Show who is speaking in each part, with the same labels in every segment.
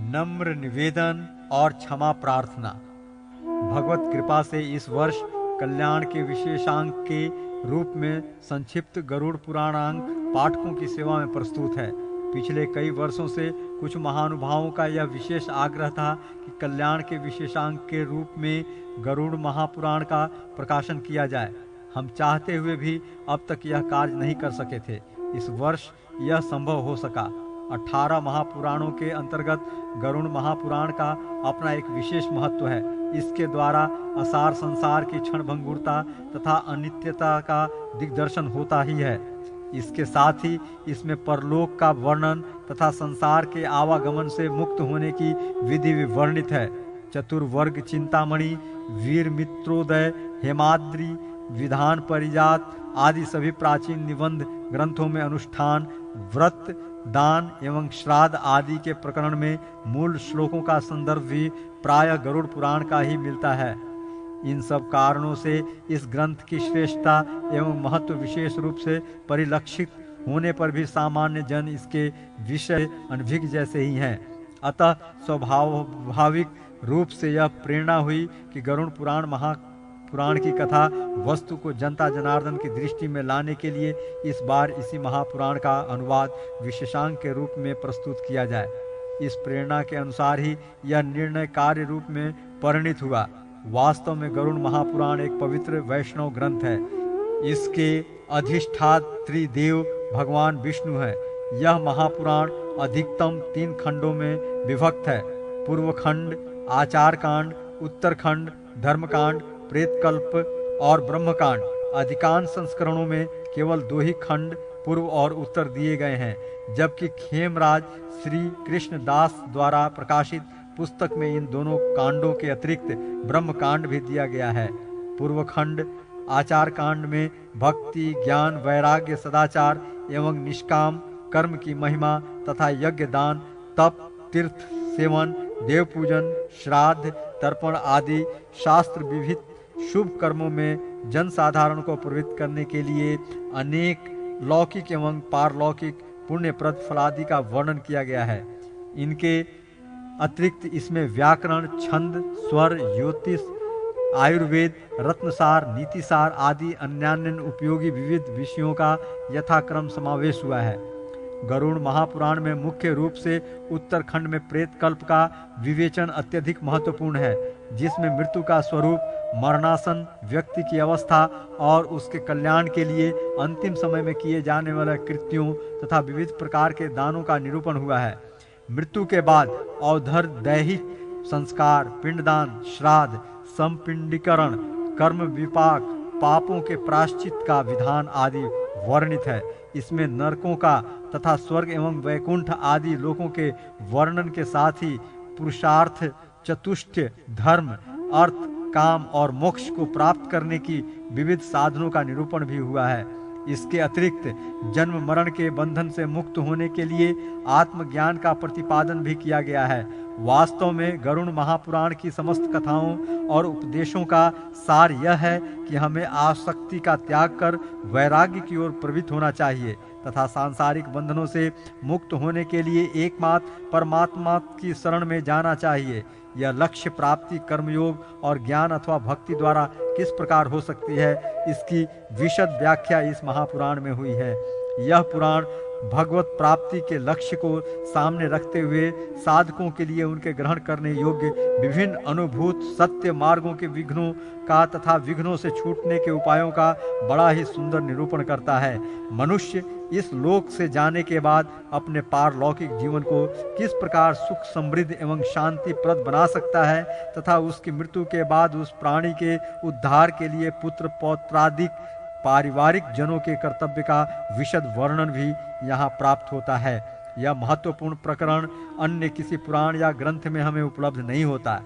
Speaker 1: नम्र निवेदन और क्षमा प्रार्थना। भगवत कृपा से इस वर्ष कल्याण के विशेषांक के रूप में संक्षिप्त गरुड़ पुराणांक पाठकों की सेवा में प्रस्तुत है। पिछले कई वर्षों से कुछ महानुभावों का यह विशेष आग्रह था कि कल्याण के विशेषांक के रूप में गरुड़ महापुराण का प्रकाशन किया जाए। हम चाहते हुए भी अब तक यह कार्य नहीं कर सके थे। इस वर्ष यह संभव हो सका। 18 महापुराणों के अंतर्गत गरुड़ महापुराण का अपना एक विशेष महत्व है। इसके द्वारा असार संसार की क्षणभंगुरता तथा अनित्यता का दिग्दर्शन होता ही है। इसके साथ ही इसमें परलोक का वर्णन तथा संसार के आवागमन से मुक्त होने की विधि विवर्णित है। चतुर्वर्ग चिंतामणि, वीर मित्रोदय, हेमाद्रि, विधान परिजात आदि सभी प्राचीन निबंध ग्रंथों में अनुष्ठान, व्रत, दान एवं श्राद्ध आदि के प्रकरण में मूल श्लोकों का संदर्भ भी प्रायः गरुड़ पुराण का ही मिलता है। इन सब कारणों से इस ग्रंथ की श्रेष्ठता एवं महत्व विशेष रूप से परिलक्षित होने पर भी सामान्य जन इसके विषय अनभिज्ञ जैसे ही हैं। अतः स्वाभाविक रूप से यह प्रेरणा हुई कि गरुड़ पुराण महापुराण की कथा वस्तु को जनता जनार्दन की दृष्टि में लाने के लिए इस बार इसी महापुराण का अनुवाद विशेषांक के रूप में प्रस्तुत किया जाए। इस प्रेरणा के अनुसार ही यह निर्णय कार्य रूप में परिणित हुआ। वास्तव में गरुड़ महापुराण एक पवित्र वैष्णव ग्रंथ है। इसके अधिष्ठात्री देव भगवान विष्णु है। यह महापुराण अधिकतम 3 खंडों में विभक्त है। पूर्व खंड आचार कांड, उत्तर खंड धर्मकांड, प्रेतकल्प और ब्रह्मकांड। अधिकांश संस्करणों में केवल 2 ही खंड पूर्व और उत्तर दिए गए हैं, जबकि खेमराज श्री कृष्ण दास द्वारा प्रकाशित पुस्तक में इन दोनों कांडों के अतिरिक्त ब्रह्म कांड भी दिया गया है। पूर्व खंड आचार कांड में भक्ति, ज्ञान, वैराग्य, सदाचार एवं निष्काम कर्म की महिमा तथा यज्ञ, दान, तप, तीर्थ सेवन, देव पूजन, श्राद्ध, तर्पण आदि शास्त्र विहित शुभ कर्मों में जन साधारण को प्रवृत्त करने के लिए अनेक लौकिक एवं पारलौकिक पुण्यप्रद फलादि का वर्णन किया गया है। इनके अतिरिक्त इसमें व्याकरण, छंद, स्वर, ज्योतिष, आयुर्वेद, रत्नसार, नीतिसार आदि अन्यान्य उपयोगी विविध विषयों का यथाक्रम समावेश हुआ है। गरुड़ महापुराण में मुख्य रूप से उत्तरखंड में प्रेतकल्प का विवेचन अत्यधिक महत्वपूर्ण है, जिसमें मृत्यु का स्वरूप, मरणासन व्यक्ति की अवस्था और उसके कल्याण के लिए अंतिम समय में किए जाने वाले कृत्यों तथा विविध प्रकार के दानों का निरूपण हुआ है। मृत्यु के बाद अवधर दैहिक संस्कार, पिंडदान, श्राद्ध, संपिंडीकरण, कर्म विपाक, पापों के प्रायश्चित का विधान आदि वर्णित है। इसमें नरकों का तथा स्वर्ग एवं वैकुंठ आदि लोकों के वर्णन के साथ ही पुरुषार्थ, चतुष्टय, धर्म, अर्थ, काम और मोक्ष को प्राप्त करने की विविध साधनों का निरूपण भी हुआ है। इसके अतिरिक्त जन्म मरण के बंधन से मुक्त होने के लिए आत्मज्ञान का प्रतिपादन भी किया गया है। वास्तव में गरुड़ महापुराण की समस्त कथाओं और उपदेशों का सार यह है कि हमें आसक्ति का त्याग कर वैराग्य की ओर प्रवृत्त होना चाहिए तथा सांसारिक बंधनों से मुक्त होने के लिए एकमात्र परमात्मा की शरण में जाना चाहिए। यह लक्ष्य प्राप्ति कर्मयोग और ज्ञान अथवा भक्ति द्वारा किस प्रकार हो सकती है, इसकी विशद व्याख्या इस महापुराण में हुई है। यह पुराण भगवत प्राप्ति के लक्ष्य को सामने रखते हुए साधकों के लिए उनके ग्रहण करने योग्य विभिन्न अनुभूत सत्य मार्गों के विघ्नों का तथा विघ्नों से छूटने के उपायों का बड़ा ही सुंदर निरूपण करता है। मनुष्य इस लोक से जाने के बाद अपने पारलौकिक जीवन को किस प्रकार सुख समृद्ध एवं शांतिप्रद बना सकता है तथा उसकी मृत्यु के बाद उस प्राणी के उद्धार के लिए पुत्र पौत्रादिक पारिवारिक जनों के कर्तव्य का विशद वर्णन भी यहाँ प्राप्त होता है। यह महत्वपूर्ण प्रकरण अन्य किसी पुराण या ग्रंथ में हमें उपलब्ध नहीं होता।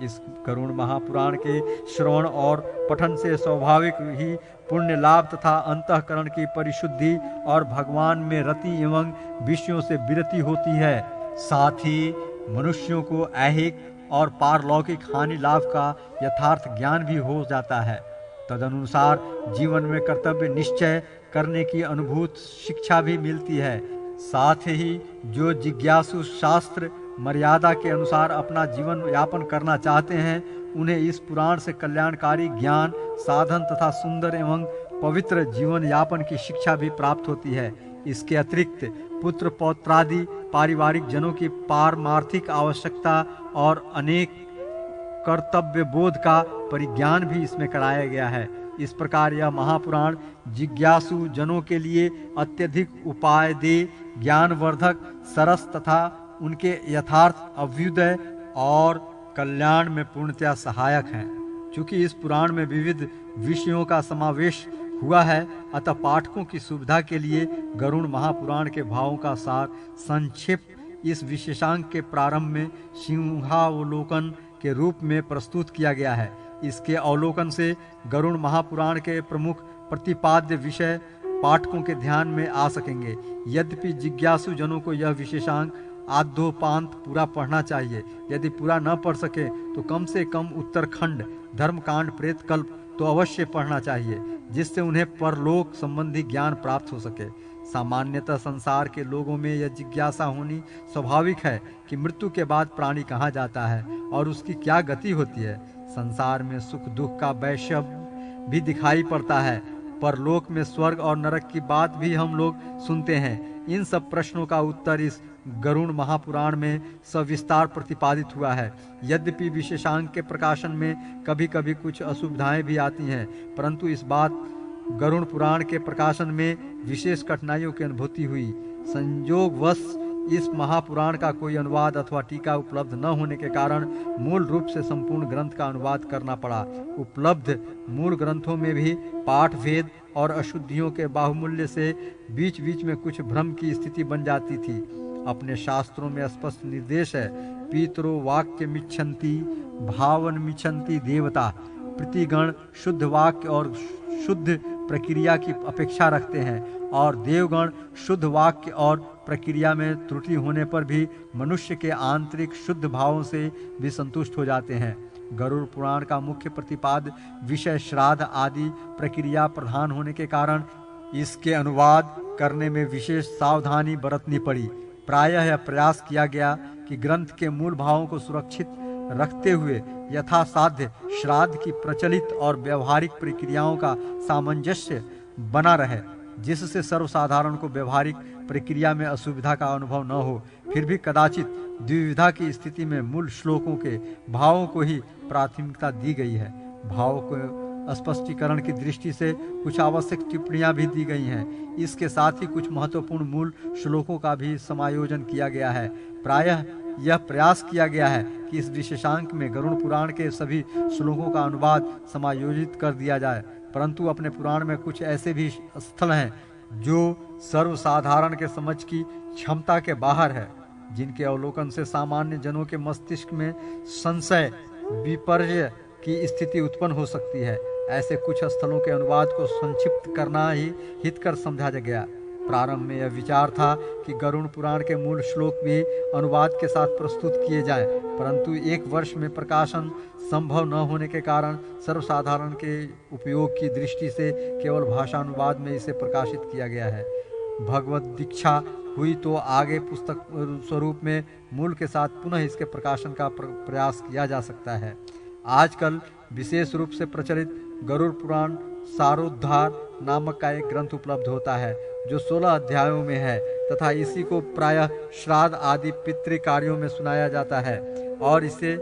Speaker 1: इस गरुड़ महापुराण के श्रवण और पठन से स्वाभाविक ही पुण्य लाभ तथा अंतःकरण की परिशुद्धि और भगवान में रति एवं विषयों से विरति होती है। साथ ही मनुष्यों को ऐहिक और पारलौकिक हानि लाभ का यथार्थ ज्ञान भी हो जाता है। तदनुसार जीवन में कर्तव्य निश्चय करने की अनुभूत शिक्षा भी मिलती है। साथ ही जो जिज्ञासु शास्त्र मर्यादा के अनुसार अपना जीवन यापन करना चाहते हैं, उन्हें इस पुराण से कल्याणकारी ज्ञान, साधन तथा सुंदर एवं पवित्र जीवन यापन की शिक्षा भी प्राप्त होती है। इसके अतिरिक्त पुत्र पौत्रादि पारिवारिक जनों की पारमार्थिक आवश्यकता और अनेक कर्तव्य बोध का परिज्ञान भी इसमें कराया गया है। इस प्रकार यह महापुराण जिज्ञासु जनों के लिए अत्यधिक उपायदेय, ज्ञानवर्धक, सरस तथा उनके यथार्थ अभ्युदय और कल्याण में पूर्णतया सहायक हैं। चूंकि इस पुराण में विविध विषयों का समावेश हुआ है, अतः पाठकों की सुविधा के लिए गरुड़ महापुराण के भावों का सार संक्षिप्त इस विशेषांक के प्रारंभ में सिंहावलोकन के रूप में प्रस्तुत किया गया है। इसके अवलोकन से गरुड़ महापुराण के प्रमुख प्रतिपाद्य विषय पाठकों के ध्यान में आ सकेंगे। यद्यपि जिज्ञासु जनों को यह विशेषांक आद्योपांत पूरा पढ़ना चाहिए। यदि पूरा न पढ़ सके तो कम से कम उत्तरखंड, धर्मकांड, प्रेत कल्प तो अवश्य पढ़ना चाहिए, जिससे उन्हें परलोक संबंधी ज्ञान प्राप्त हो सके। सामान्यतः संसार के लोगों में यह जिज्ञासा होनी स्वाभाविक है कि मृत्यु के बाद प्राणी कहाँ जाता है और उसकी क्या गति होती है। संसार में सुख दुख का वैषम्य भी दिखाई पड़ता है। परलोक में स्वर्ग और नरक की बात भी हम लोग सुनते हैं। इन सब प्रश्नों का उत्तर इस गरुड़ महापुराण में सविस्तार प्रतिपादित हुआ है। यद्यपि विशेषांक के प्रकाशन में कभी कभी कुछ असुविधाएं भी आती हैं, परंतु इस बात गरुड़ पुराण के प्रकाशन में विशेष कठिनाइयों की अनुभूति हुई। संयोगवश इस महापुराण का कोई अनुवाद अथवा टीका उपलब्ध न होने के कारण मूल रूप से संपूर्ण ग्रंथ का अनुवाद करना पड़ा। उपलब्ध मूल ग्रंथों में भी पाठ भेद और अशुद्धियों के बाहुल्य से बीच बीच में कुछ भ्रम की स्थिति बन जाती थी। अपने शास्त्रों में स्पष्ट निर्देश है, पितरो वाक्य मिच्छन्ति भावन मिच्छन्ति देवता। प्रतिगण शुद्ध वाक्य और शुद्ध प्रक्रिया की अपेक्षा रखते हैं और देवगण शुद्ध वाक्य और प्रक्रिया में त्रुटि होने पर भी मनुष्य के आंतरिक शुद्ध भावों से भी संतुष्ट हो जाते हैं। गरुड़ पुराण का मुख्य प्रतिपाद्य विषय श्राद्ध आदि प्रक्रिया प्रधान होने के कारण इसके अनुवाद करने में विशेष सावधानी बरतनी पड़ी। प्रायः यह प्रयास किया गया कि ग्रंथ के मूल भावों को सुरक्षित रखते हुए यथासाध्य श्राद्ध की प्रचलित और व्यवहारिक प्रक्रियाओं का सामंजस्य बना रहे, जिससे सर्वसाधारण को व्यवहारिक प्रक्रिया में असुविधा का अनुभव न हो। फिर भी कदाचित द्विविधा की स्थिति में मूल श्लोकों के भावों को ही प्राथमिकता दी गई है। भावों को स्पष्टीकरण की दृष्टि से कुछ आवश्यक टिप्पणियां भी दी गई हैं। इसके साथ ही कुछ महत्वपूर्ण मूल श्लोकों का भी समायोजन किया गया है। प्रायः यह प्रयास किया गया है कि इस विशेषांक में गरुड़ पुराण के सभी श्लोकों का अनुवाद समायोजित कर दिया जाए, परंतु अपने पुराण में कुछ ऐसे भी स्थल हैं जो सर्वसाधारण के समझ की क्षमता के बाहर है, जिनके अवलोकन से सामान्य जनों के मस्तिष्क में संशय विपर्य की स्थिति उत्पन्न हो सकती है। ऐसे कुछ स्थलों के अनुवाद को संक्षिप्त करना ही हितकर समझा गया। प्रारंभ में यह विचार था कि गरुड़ पुराण के मूल श्लोक भी अनुवाद के साथ प्रस्तुत किए जाएं, परंतु एक वर्ष में प्रकाशन संभव न होने के कारण सर्वसाधारण के उपयोग की दृष्टि से केवल भाषानुवाद में इसे प्रकाशित किया गया है। भगवत दीक्षा हुई तो आगे पुस्तक स्वरूप में मूल के साथ पुनः इसके प्रकाशन का प्रयास किया जा सकता है। आजकल विशेष रूप से प्रचलित गरुड़ पुराण सारोद्धार नामक का एक ग्रंथ उपलब्ध होता है, जो 16 अध्यायों में है तथा इसी को प्रायः श्राद्ध आदि पितृ कार्यों में सुनाया जाता है और इसे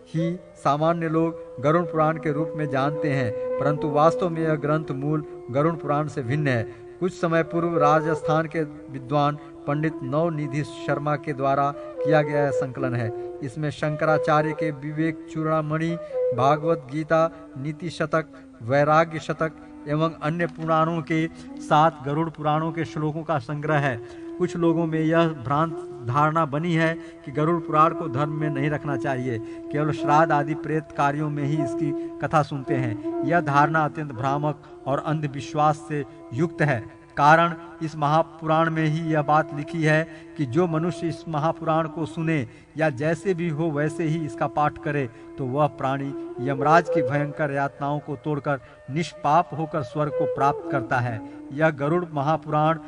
Speaker 1: ही सामान्य लोग गरुड़ पुराण के रूप में जानते हैं, परंतु वास्तव में यह ग्रंथ मूल गरुड़ पुराण से भिन्न है। कुछ समय पूर्व राजस्थान के विद्वान पंडित नवनिधि शर्मा के द्वारा किया गया संकलन है। इसमें शंकराचार्य के विवेक चूड़ामणि, भागवत गीता, नीति शतक, वैराग्य शतक एवं अन्य पुराणों के साथ गरुड़ पुराणों के श्लोकों का संग्रह है। कुछ लोगों में यह भ्रांत धारणा बनी है कि गरुड़ पुराण को धर्म में नहीं रखना चाहिए, केवल श्राद्ध आदि प्रेत कार्यों में ही इसकी कथा सुनते हैं। यह धारणा अत्यंत भ्रामक और अंधविश्वास से युक्त है। कारण इस महापुराण में ही यह बात लिखी है कि जो मनुष्य इस महापुराण को सुने या जैसे भी हो वैसे ही इसका पाठ करे तो वह प्राणी यमराज की भयंकर यातनाओं को तोड़कर निष्पाप होकर स्वर्ग को प्राप्त करता है। यह गरुड़ महापुराण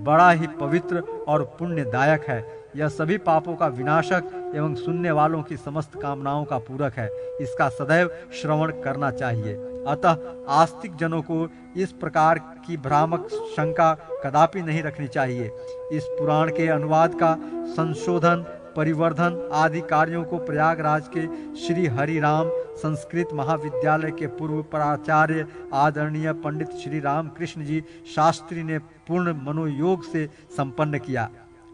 Speaker 1: बड़ा ही पवित्र और पुण्यदायक है। यह सभी पापों का विनाशक एवं सुनने वालों की समस्त कामनाओं का पूरक है। इसका सदैव श्रवण करना चाहिए। अतः आस्तिक जनों को इस प्रकार की भ्रामक शंका कदापि नहीं रखनी चाहिए। इस पुराण के अनुवाद का संशोधन, परिवर्धन आदि कार्यों को प्रयागराज के श्री हरिराम संस्कृत महाविद्यालय के पूर्व प्राचार्य आदरणीय पंडित श्री रामकृष्ण जी शास्त्री ने पूर्ण मनोयोग से संपन्न किया।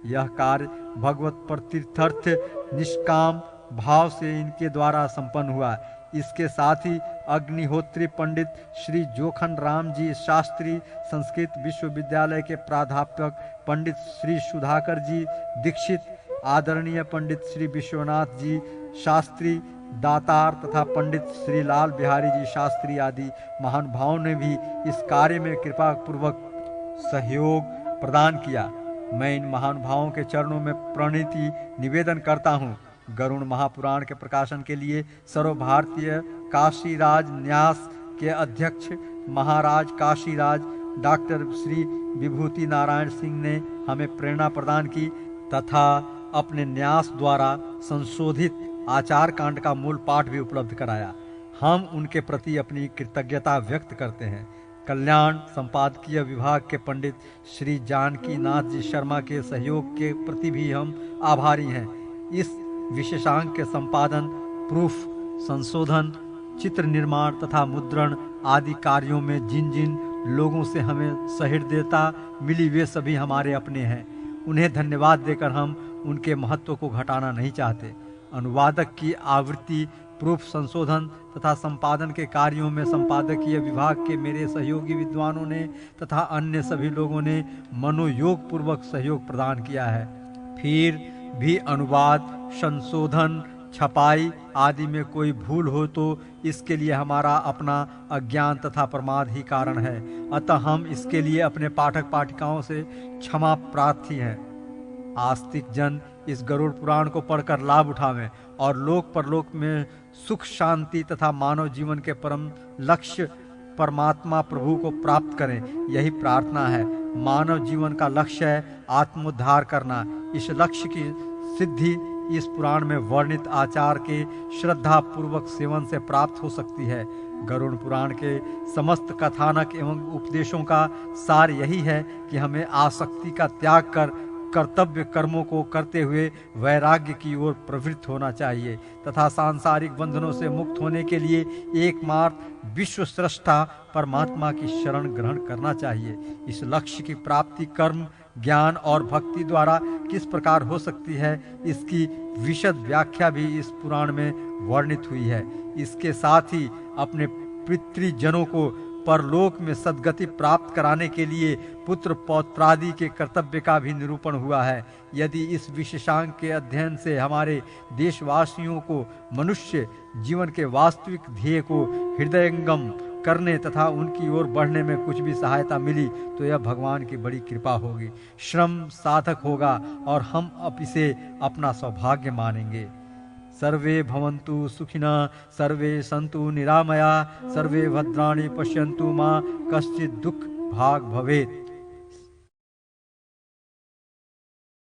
Speaker 1: यह कार्य भगवत प्रतीर्थर्थ निष्काम भाव से इनके द्वारा संपन्न हुआ। इसके साथ ही अग्निहोत्री पंडित श्री जोखन राम जी शास्त्री संस्कृत विश्वविद्यालय के प्राध्यापक पंडित श्री सुधाकर जी दीक्षित, आदरणीय पंडित श्री विश्वनाथ जी शास्त्री दातार तथा पंडित श्री लाल बिहारी जी शास्त्री आदि महानुभावों ने भी इस कार्य में कृपा पूर्वक सहयोग प्रदान किया। मैं इन महानुभावों के चरणों में प्रणति निवेदन करता हूँ। गरुड़ महापुराण के प्रकाशन के लिए सर्व भारतीय काशीराज न्यास के अध्यक्ष महाराज काशीराज डॉक्टर श्री विभूति नारायण सिंह ने हमें प्रेरणा प्रदान की तथा अपने न्यास द्वारा संशोधित आचार कांड का मूल पाठ भी उपलब्ध कराया। हम उनके प्रति अपनी कृतज्ञता व्यक्त करते हैं। कल्याण संपादकीय विभाग के पंडित श्री जानकी नाथ जी शर्मा के सहयोग के प्रति भी हम आभारी हैं। इस विशेषांक के संपादन, प्रूफ, संशोधन, चित्र निर्माण तथा मुद्रण आदि कार्यों में जिन जिन लोगों से हमें सहृदयता मिली वे सभी हमारे अपने हैं। उन्हें धन्यवाद देकर हम उनके महत्व को घटाना नहीं चाहते। अनुवादक की आवृत्ति, प्रूफ, संशोधन तथा संपादन के कार्यों में संपादकीय विभाग के मेरे सहयोगी विद्वानों ने तथा अन्य सभी लोगों ने मनोयोग पूर्वक सहयोग प्रदान किया है। फिर भी अनुवाद, संशोधन, छपाई आदि में कोई भूल हो तो इसके लिए हमारा अपना अज्ञान तथा प्रमाद ही कारण है। अतः हम इसके लिए अपने पाठक पाठिकाओं से क्षमा प्रार्थी हैं। आस्तिक जन इस गरुड़ पुराण को पढ़कर लाभ उठावें और लोक परलोक में सुख, शांति तथा मानव जीवन के परम लक्ष्य परमात्मा प्रभु को प्राप्त करें, यही प्रार्थना है। मानव जीवन का लक्ष्य है आत्मोद्धार करना। इस लक्ष्य की सिद्धि इस पुराण में वर्णित आचार के श्रद्धा पूर्वक सेवन से प्राप्त हो सकती है। गरुड़ पुराण के समस्त कथानक एवं उपदेशों का सार यही है कि हमें आसक्ति का त्याग कर कर्तव्य कर्मों को करते हुए वैराग्य की ओर प्रवृत्त होना चाहिए तथा सांसारिक बंधनों से मुक्त होने के लिए एकमात्र विश्व सृष्टा परमात्मा की शरण ग्रहण करना चाहिए। इस लक्ष्य की प्राप्ति कर्म, ज्ञान और भक्ति द्वारा किस प्रकार हो सकती है, इसकी विशद व्याख्या भी इस पुराण में वर्णित हुई है। इसके साथ ही अपने पितृजनों को परलोक में सद्गति प्राप्त कराने के लिए पुत्र पौत्रादि के कर्तव्य का भी निरूपण हुआ है। यदि इस विशेषांक के अध्ययन से हमारे देशवासियों को मनुष्य जीवन के वास्तविक ध्येय को हृदयंगम करने तथा उनकी ओर बढ़ने में कुछ भी सहायता मिली तो यह भगवान की बड़ी कृपा होगी, श्रम साधक होगा और हम अब इसे अपना सौभाग्य मानेंगे। सर्वे भवन्तु सुखिनः, सर्वे सन्तु निरामया, सर्वे भद्राणि पश्यन्तु मा कश्चित् दुःख भाग् भवेत्।